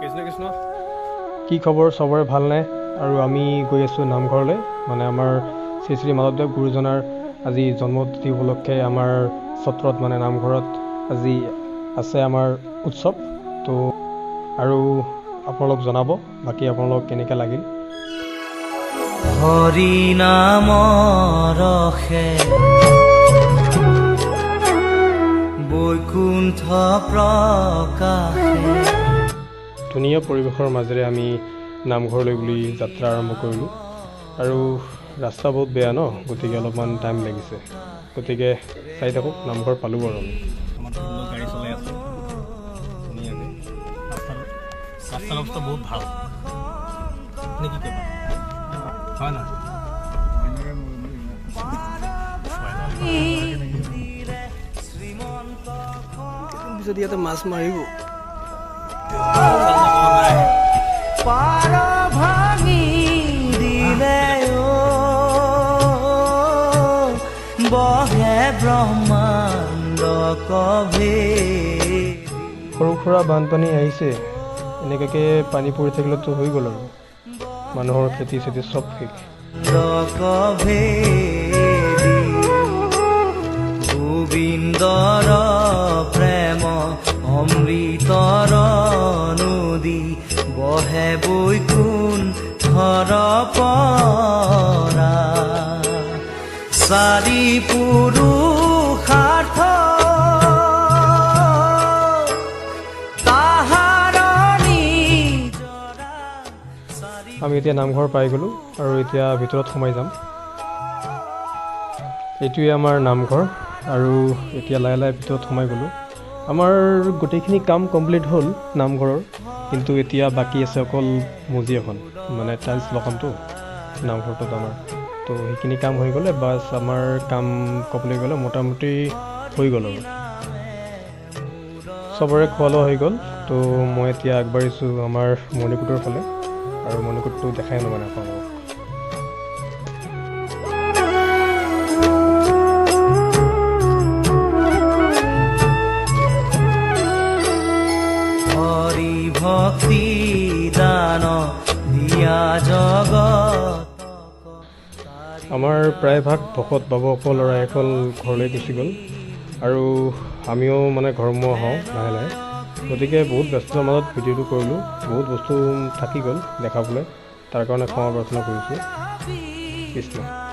কৃষ্ণ কৃষ্ণ কি খবৰ সবৰে ভাল নাই আৰু আমি গৈ আছো নামঘৰলৈ মানে আমাৰ শ্ৰী শ্ৰী মাধৱদেৱ গুৰুজনাৰ আজি জন্মতিথি উপলক্ষে আমাৰ সত্ৰত মানে নামঘৰত আজি আছে আমাৰ উৎসৱ তো আৰু আপোনালোক জনাব বাকি আপোনালোক কেনেকৈ লাগিল হৰি নাম ৰখে বৈকুণ্ঠ প্ৰকাশে ধুনীয়া পৰিৱেশৰ মাজেৰে আমি নামঘৰলৈ বুলি যাত্ৰা আৰম্ভ কৰিলোঁ আৰু ৰাস্তা বহুত বেয়া ন গতিকে অলপমান টাইম লাগিছে গতিকে চাই থাকক নামঘৰ পালোঁ বাৰু আমি আমাৰ ধুনীয়া গাড়ী চলাই আছে ধুনীয়াকৈ ৰাস্তাৰ অৱস্থা বহুত ভাল নে কি ক'বা হয় নহয় পিছত ইয়াতে মাছ মাৰিব পাৰ ভাঙি দিলে বহে ব্ৰহ্মাণ্ড কভে সৰু সুৰা বানপানী আহিছে এনেকুৱাকৈ পানী পৰি থাকিলেতো হৈ গ'ল আৰু মানুহৰ খেতি চেতি চব শেষ গোবিন্দৰ প্ৰেম অমৃতৰ নদী বহে বৈকুণ্ঠৰ পৰা চাৰি পুৰুষাৰ্থ আমি এতিয়া নামঘৰ পাই গ'লোঁ আৰু এতিয়া ভিতৰত সোমাই যাম এইটোৱে আমাৰ নামঘৰ আৰু এতিয়া লাহে লাহে ভিতৰত সোমাই গ'লোঁ আমাৰ গোটেইখিনি কাম কমপ্লিট হ'ল নামঘৰৰ কিন্তু এতিয়া বাকী আছে অকল মজি এখন মানে টাইলছ লগামতো নামঘৰটোত আমাৰ তো সেইখিনি কাম হৈ গ'লে বাছ আমাৰ কাম কমপ্লিট গ'লে মোটামুটি হৈ গ'ল আৰু চবৰে খোৱা লোৱা হৈ গ'ল তো মই এতিয়া আগবাঢ়িছোঁ আমাৰ মণিকূটৰ ফালে আৰু মণিকূটটো দেখাই ন মানে আপোনালোকক ভক্তি দান দিয়া জগত আমাৰ প্ৰায়ভাগ ভকত বাবুসকল ল'ৰাসকল ঘৰলৈ গুচি গ'ল আৰু আমিও মানে ঘৰমুৱা হওঁ লাহে লাহে গতিকে বহুত ব্যস্তৰ মাজত ভিডিঅ'টো কৰিলোঁ বহুত বস্তু থাকি গ'ল দেখাবলৈ তাৰ কাৰণে ক্ষমা প্ৰাৰ্থনা কৰিছোঁ কৃষ্ণ